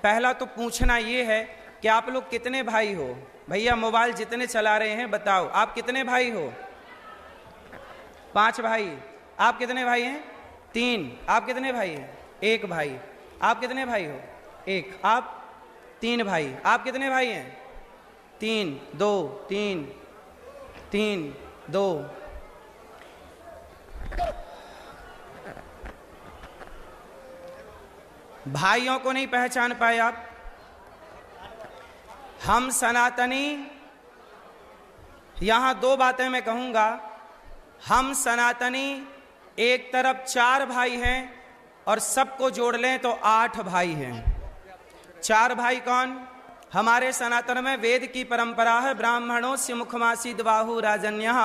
पहला तो पूछना ये है कि आप लोग कितने भाई हो? भैया मोबाइल जितने चला रहे हैं बताओ, आप कितने भाई हो? 5 भाई। आप कितने भाई हैं? 3। आप कितने भाई हैं? 1 भाई। आप कितने भाई हो? 1। आप 3 भाई। आप कितने भाई हैं? 3 2 3 3 2। भाइयों को नहीं पहचान पाए आप? हम सनातनी, यहां 2 बातें मैं कहूंगा। हम सनातनी एक तरफ 4 भाई हैं और सबको जोड़ लें तो 8 भाई हैं। 4 भाई कौन? हमारे सनातन में वेद की परंपरा है, ब्राह्मणों से मुखमासी द्वाहु राजन्यः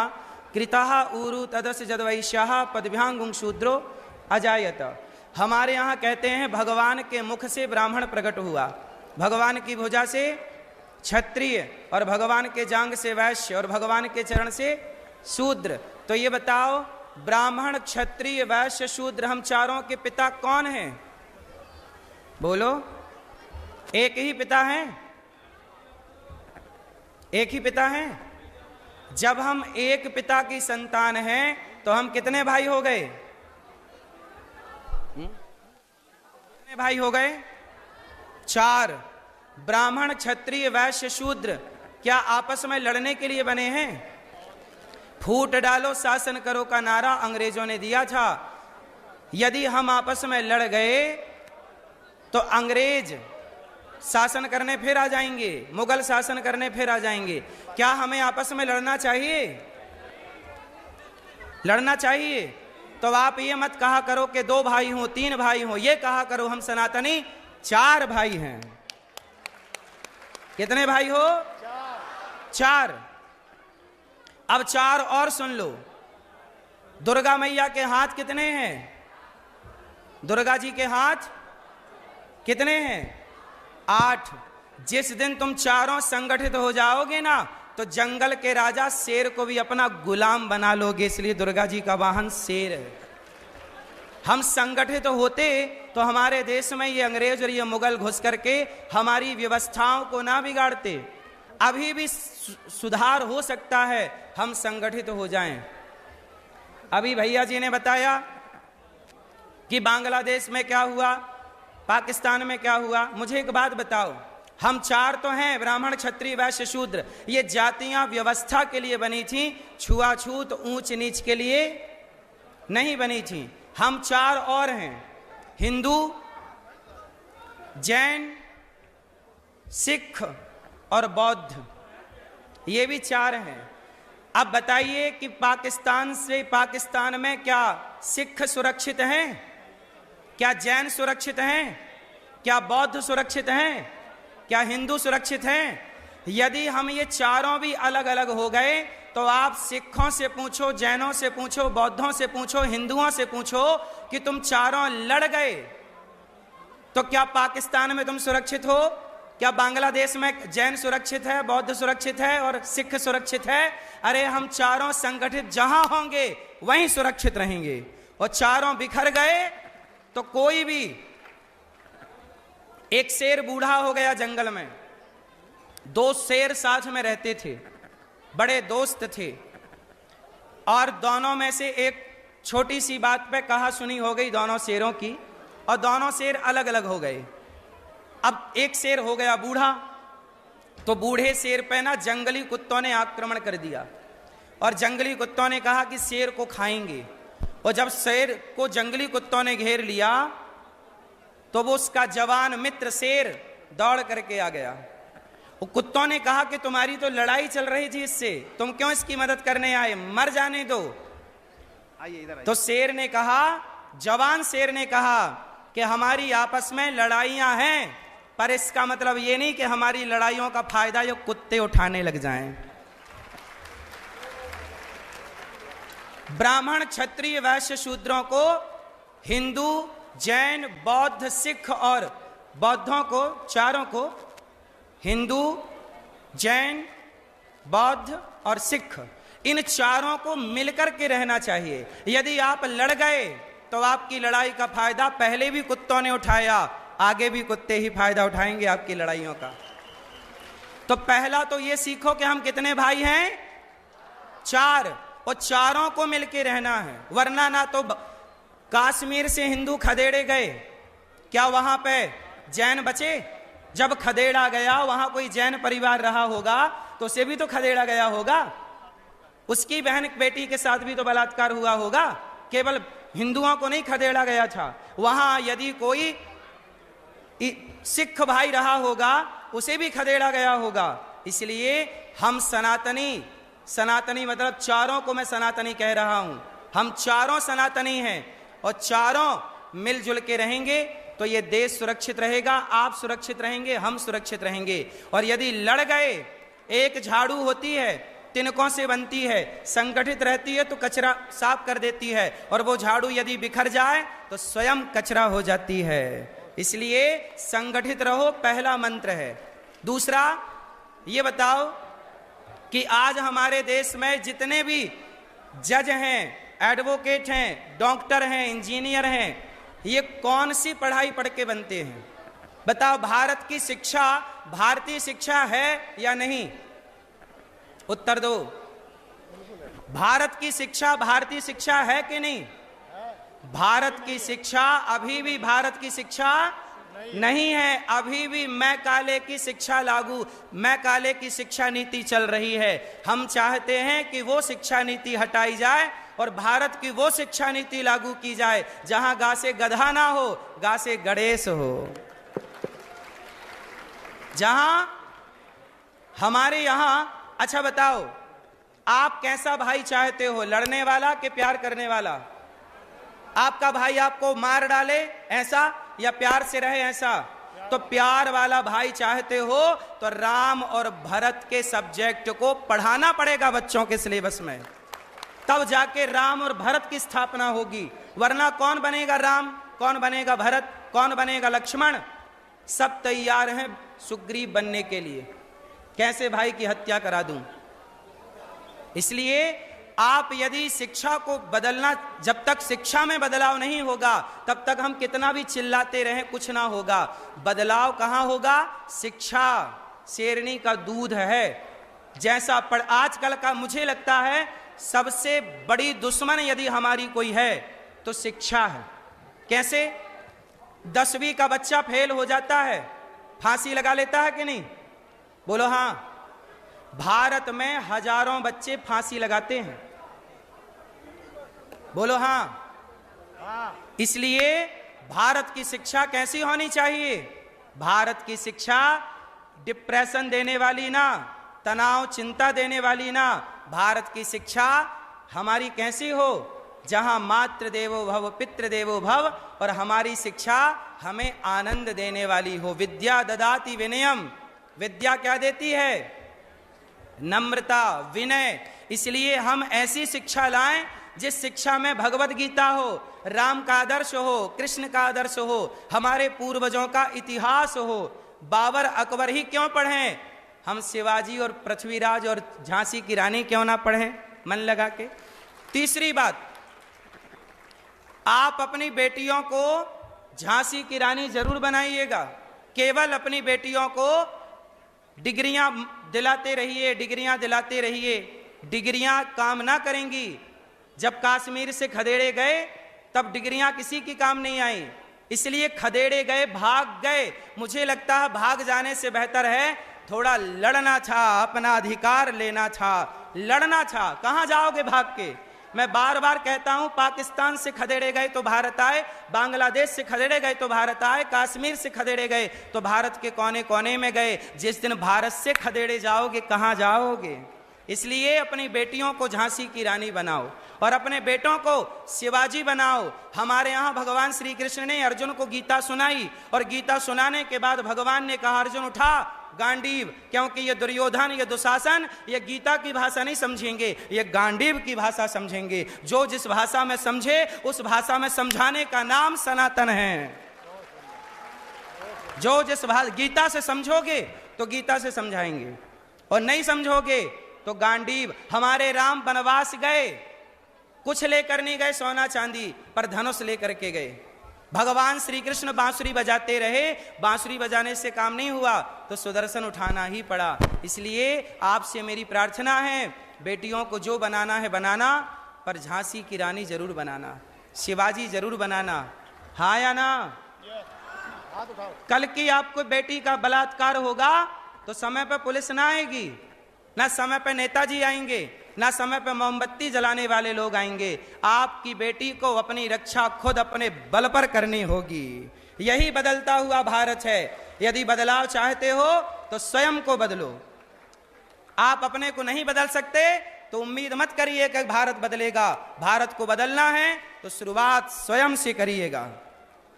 कृतः ऊरु तदस्य जदवैश्यः पदभ्यांगुं शूद्रो अजायत। हमारे यहाँ कहते हैं भगवान के मुख से ब्राह्मण प्रकट हुआ, भगवान की भुजा से क्षत्रिय, और भगवान के जांग से वैश्य, और भगवान के चरण से शूद्र। तो ये बताओ, ब्राह्मण क्षत्रिय वैश्य शूद्र, हम चारों के पिता कौन हैं? बोलो। एक ही पिता है? एक ही पिता है? जब हम एक पिता की संतान हैं तो हम कितने भाई हो गए? कितने भाई हो गए? 4। ब्राह्मण क्षत्रिय वैश्य शूद्र क्या आपस में लड़ने के लिए बने हैं? फूट डालो शासन करो का नारा अंग्रेजों ने दिया था। यदि हम आपस में लड़ गए तो अंग्रेज शासन करने फिर आ जाएंगे, मुगल शासन करने फिर आ जाएंगे। क्या हमें आपस में लड़ना चाहिए? लड़ना चाहिए? तो आप ये मत कहा करो कि 2 भाई हो 3 भाई हो, ये कहा करो हम सनातनी 4 भाई हैं। कितने भाई हो? 4। अब 4 और सुन लो। दुर्गा मैया के हाथ कितने हैं? दुर्गा जी के हाथ कितने हैं? 8। जिस दिन तुम चारों संगठित हो जाओगे ना तो जंगल के राजा शेर को भी अपना गुलाम बना लोगे, इसलिए दुर्गा जी का वाहन शेर है। हम संगठित होते तो हमारे देश में ये अंग्रेज और ये मुगल घुस करके हमारी व्यवस्थाओं को ना बिगाड़ते। अभी भी सुधार हो सकता है, हम संगठित हो जाएं। अभी भैया जी ने बताया कि बांग्लादेश में क्या हुआ, पाकिस्तान में क्या हुआ। मुझे एक बात बताओ, हम 4 तो हैं, ब्राह्मण क्षत्रिय वैश्य शूद्र, ये जातियां व्यवस्था के लिए बनी थी, छुआछूत ऊंच नीच के लिए नहीं बनी थी। हम 4 और हैं, हिंदू, जैन, सिख और बौद्ध, ये भी 4 हैं। अब बताइए कि पाकिस्तान में क्या सिख सुरक्षित हैं? क्या जैन सुरक्षित हैं? क्या बौद्ध सुरक्षित हैं? क्या हिंदू सुरक्षित हैं? यदि हम ये चारों भी अलग अलग हो गए तो आप सिखों से पूछो, जैनों से पूछो, बौद्धों से पूछो, हिंदुओं से पूछो कि तुम चारों लड़ गए तो क्या पाकिस्तान में तुम सुरक्षित हो? क्या बांग्लादेश में जैन सुरक्षित है, बौद्ध सुरक्षित है और सिख सुरक्षित है? अरे हम चारों संगठित जहां होंगे वहीं सुरक्षित रहेंगे, और चारों बिखर गए तो कोई भी। एक शेर बूढ़ा हो गया जंगल में, 2 शेर साथ में रहते थे, बड़े दोस्त थे, और दोनों में से एक छोटी सी बात पे कहा सुनी हो गई दोनों शेरों की, और दोनों शेर अलग अलग हो गए। अब एक शेर हो गया बूढ़ा, तो बूढ़े शेर पे ना जंगली कुत्तों ने आक्रमण कर दिया, और जंगली कुत्तों ने कहा कि शेर को खाएंगे। और जब शेर को जंगली कुत्तों ने घेर लिया तो वो उसका जवान मित्र शेर दौड़ करके आ गया। वो कुत्तों ने कहा कि तुम्हारी तो लड़ाई चल रही थी इससे, तुम क्यों इसकी मदद करने आए, मर जाने दो। तो शेर ने कहा, जवान शेर ने कहा कि हमारी आपस में लड़ाइयां हैं, पर इसका मतलब ये नहीं कि हमारी लड़ाइयों का फायदा ये कुत्ते उठाने लग जाएं। ब्राह्मण क्षत्रिय वैश्य शूद्रों को हिंदू, जैन, बौद्ध, सिख और बौद्धों को, चारों को, हिंदू, जैन, बौद्ध और सिख, इन चारों को मिलकर के रहना चाहिए। यदि आप लड़ गए तो आपकी लड़ाई का फायदा पहले भी कुत्तों ने उठाया, आगे भी कुत्ते ही फायदा उठाएंगे आपकी लड़ाइयों का। तो पहला तो ये सीखो कि हम कितने भाई हैं, 4, और चारों को मिलके रहना है। वरना ना तो कश्मीर से हिंदू खदेड़े गए, क्या वहां पे जैन बचे? जब खदेड़ा गया वहां कोई जैन परिवार रहा होगा तो उसे भी तो खदेड़ा गया होगा, उसकी बहन बेटी के साथ भी तो बलात्कार हुआ होगा। केवल हिंदुओं को नहीं खदेड़ा गया था, वहां यदि कोई सिख भाई रहा होगा उसे भी खदेड़ा गया होगा। इसलिए हम सनातनी मतलब चारों को मैं सनातनी कह रहा हूं, हम चारों सनातनी हैं और चारों मिलजुल के रहेंगे तो ये देश सुरक्षित रहेगा, आप सुरक्षित रहेंगे, हम सुरक्षित रहेंगे। और यदि लड़ गए, एक झाड़ू होती है, तिनकों से बनती है, संगठित रहती है तो कचरा साफ कर देती है, और वो झाड़ू यदि बिखर जाए तो स्वयं कचरा हो जाती है। इसलिए संगठित रहो, पहला मंत्र है। दूसरा ये बताओ कि आज हमारे देश में जितने भी जज हैं, एडवोकेट हैं, डॉक्टर हैं, इंजीनियर हैं, ये कौन सी पढ़ाई पढ़ के बनते हैं? बताओ, भारत की शिक्षा भारतीय शिक्षा है या नहीं? उत्तर दो। भारत की शिक्षा भारतीय शिक्षा है कि नहीं? भारत की शिक्षा अभी भी भारत की शिक्षा नहीं है। अभी भी मैकाले की शिक्षा लागू, मैकाले की शिक्षा नीति चल रही है। हम चाहते हैं कि वो शिक्षा नीति हटाई जाए और भारत की वो शिक्षा नीति लागू की जाए जहां गा से गधा ना हो, गा से गणेश हो। जहां हमारे यहां, अच्छा बताओ, आप कैसा भाई चाहते हो, लड़ने वाला कि प्यार करने वाला? आपका भाई आपको मार डाले ऐसा या प्यार से रहे ऐसा? तो प्यार वाला भाई चाहते हो तो राम और भरत के सब्जेक्ट को पढ़ाना पड़ेगा बच्चों के सिलेबस में, तब जाके राम और भरत की स्थापना होगी। वरना कौन बनेगा राम, कौन बनेगा भरत, कौन बनेगा लक्ष्मण? सब तैयार हैं सुग्रीव बनने के लिए, कैसे भाई की हत्या करा दूं। इसलिए आप यदि शिक्षा को बदलना, जब तक शिक्षा में बदलाव नहीं होगा तब तक हम कितना भी चिल्लाते रहें कुछ ना होगा। बदलाव कहां होगा? शिक्षा शेरनी का दूध है। जैसा आजकल का मुझे लगता है सबसे बड़ी दुश्मन यदि हमारी कोई है तो शिक्षा है। कैसे? 10वीं का बच्चा फेल हो जाता है, फांसी लगा लेता है कि नहीं? बोलो हां। भारत में हजारों बच्चे फांसी लगाते हैं, बोलो हां। इसलिए भारत की शिक्षा कैसी होनी चाहिए? भारत की शिक्षा डिप्रेशन देने वाली ना, तनाव चिंता देने वाली ना। भारत की शिक्षा हमारी कैसी हो? जहां मातृ देवो भव पितृ देवो भव, और हमारी शिक्षा हमें आनंद देने वाली हो। विद्या ददाति विनयम, विद्या क्या देती है? नम्रता, विनय। इसलिए हम ऐसी शिक्षा लाएं जिस शिक्षा में भगवत गीता हो, राम का आदर्श हो, कृष्ण का आदर्श हो, हमारे पूर्वजों का इतिहास हो। बाबर अकबर ही क्यों पढ़ें, हम शिवाजी और पृथ्वीराज और झांसी की रानी क्यों ना पढ़ें मन लगा के? तीसरी बात, आप अपनी बेटियों को झांसी की रानी जरूर बनाइएगा। केवल अपनी बेटियों को डिग्रियां दिलाते रहिए, डिग्रियां दिलाते रहिए। डिग्रियां काम ना करेंगी। जब कश्मीर से खदेड़े गए तब डिग्रियां किसी की काम नहीं आई, इसलिए खदेड़े गए, भाग गए। मुझे लगता है भाग जाने से बेहतर है थोड़ा लड़ना था, अपना अधिकार लेना था, लड़ना था। कहां जाओगे भाग के? मैं बार बार कहता हूं, पाकिस्तान से खदेड़े गए तो भारत आए, बांग्लादेश से खदेड़े गए तो भारत आए, कश्मीर से खदेड़े गए तो भारत के कोने कोने में गए। जिस दिन भारत से खदेड़े जाओगे कहां जाओगे? इसलिए अपनी बेटियों को झांसी की रानी बनाओ और अपने बेटों को शिवाजी बनाओ। हमारे यहाँ भगवान श्री कृष्ण ने अर्जुन को गीता सुनाई और गीता सुनाने के बाद भगवान ने कहा, अर्जुन उठा गांडीव, क्योंकि ये दुर्योधन, ये दुशासन, ये गीता की भाषा नहीं समझेंगे, ये गांडीव की भाषा समझेंगे। जो जिस भाषा में समझे उस भाषा में समझाने का नाम सनातन है। जो जिस गीता से समझोगे तो गीता से समझाएंगे, और नहीं समझोगे तो गांडीव। हमारे राम वनवास गए, कुछ लेकर नहीं गए सोना चांदी, पर धनुष लेकर के गए। भगवान श्री कृष्ण बांसुरी बजाते रहे, बांसुरी बजाने से काम नहीं हुआ तो सुदर्शन उठाना ही पड़ा। इसलिए आपसे मेरी प्रार्थना है, बेटियों को जो बनाना है बनाना, पर झांसी की रानी जरूर बनाना, शिवाजी जरूर बनाना, हाँ या ना? कल की आपको बेटी का बलात्कार होगा तो समय पर पुलिस ना आएगी, ना समय पर नेताजी आएंगे, ना समय पर मोमबत्ती जलाने वाले लोग आएंगे। आपकी बेटी को अपनी रक्षा खुद अपने बल पर करनी होगी। यही बदलता हुआ भारत है। यदि बदलाव चाहते हो तो स्वयं को बदलो। आप अपने को नहीं बदल सकते तो उम्मीद मत करिए कि भारत बदलेगा। भारत को बदलना है तो शुरुआत स्वयं से करिएगा।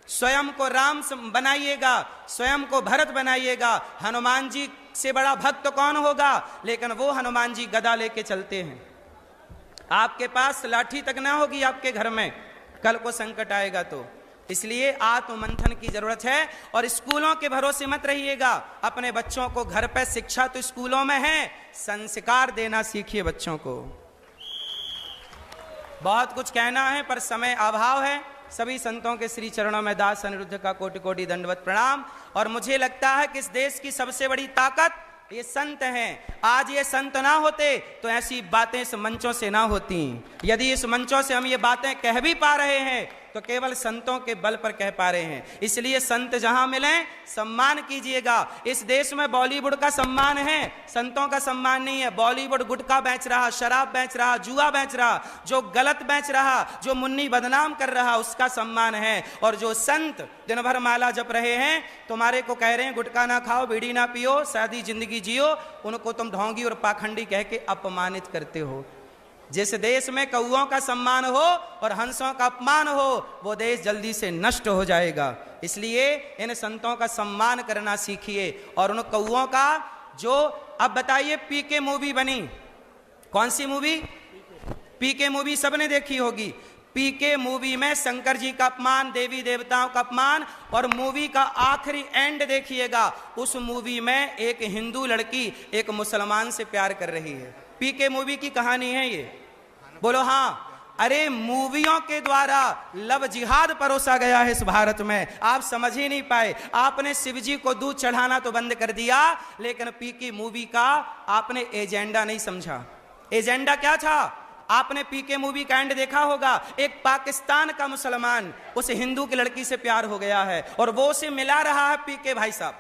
स्वयं को राम बनाइएगा, स्वयं को भरत बनाइएगा। हनुमान जी से बड़ा भक्त कौन होगा? लेकिन वो हनुमान जी गदा लेके चलते हैं। आपके पास लाठी तक ना होगी आपके घर में, कल को संकट आएगा तो। इसलिए आत्ममंथन की जरूरत है। और स्कूलों के भरोसे मत रहिएगा। अपने बच्चों को घर पे, शिक्षा तो स्कूलों में है, संस्कार देना सीखिए बच्चों को। बहुत कुछ कहना है पर समय अभाव है। सभी संतों के श्री चरणों में दास अनिरुद्ध का कोटि कोटि दंडवत प्रणाम। और मुझे लगता है कि इस देश की सबसे बड़ी ताकत ये संत हैं। आज ये संत ना होते तो ऐसी बातें इस मंचों से ना होती। यदि इस मंचों से हम ये बातें कह भी पा रहे हैं तो केवल संतों के बल पर कह पा रहे हैं। इसलिए संत जहां मिलें सम्मान कीजिएगा। इस देश में बॉलीवुड का सम्मान है, संतों का सम्मान नहीं है। बॉलीवुड गुटखा बेच रहा, शराब बेच रहा, जुआ बेच रहा, जो गलत बेच रहा, जो मुन्नी बदनाम कर रहा, उसका सम्मान है। और जो संत दिन भर माला जप रहे हैं, तुम्हारे को कह रहे हैं गुटखा ना खाओ, बीड़ी ना पियो, सादी जिंदगी जियो, उनको तुम ढोंगी और पाखंडी कह के अपमानित करते हो। जिस देश में कौओं का सम्मान हो और हंसों का अपमान हो, वो देश जल्दी से नष्ट हो जाएगा। इसलिए इन संतों का सम्मान करना सीखिए। और उन कौओं का जो, अब बताइए, पीके मूवी बनी, कौन सी मूवी? पीके मूवी सबने देखी होगी। पीके मूवी में शंकर जी का अपमान, देवी देवताओं का अपमान, और मूवी का आखिरी एंड देखिएगा, उस मूवी में एक हिंदू लड़की एक मुसलमान से प्यार कर रही है। पीके मूवी की कहानी है ये, बोलो हाँ। अरे मूवियों के द्वारा लव जिहाद परोसा गया है इस भारत में, आप समझ ही नहीं पाए। आपने शिव जी को दूध चढ़ाना तो बंद कर दिया, लेकिन पीके मूवी का आपने एजेंडा नहीं समझा। एजेंडा क्या था? आपने पीके मूवी का एंड देखा होगा। एक पाकिस्तान का मुसलमान उस हिंदू की लड़की से प्यार हो गया है और वो उसे मिला रहा है पीके भाई साहब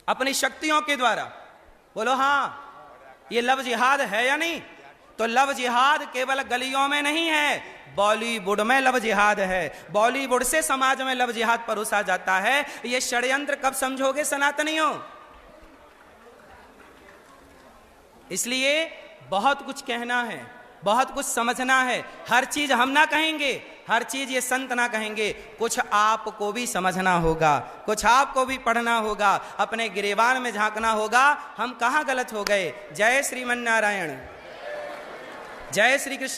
अपनी शक्तियों के द्वारा। बोलो हाँ, ये लव जिहाद है या नहीं? तो लव जिहाद केवल गलियों में नहीं है, बॉलीवुड में लव जिहाद है। बॉलीवुड से समाज में लव जिहाद परोसा जाता है। ये षड्यंत्र कब समझोगे सनातनियों? इसलिए बहुत कुछ कहना है, बहुत कुछ समझना है। हर चीज हम ना कहेंगे, हर चीज ये संत ना कहेंगे। कुछ आपको भी समझना होगा, कुछ आपको भी पढ़ना होगा, अपने गिरेबान में झांकना होगा, हम कहाँ गलत हो गए। जय श्रीमन नारायण, जय श्री कृष्ण।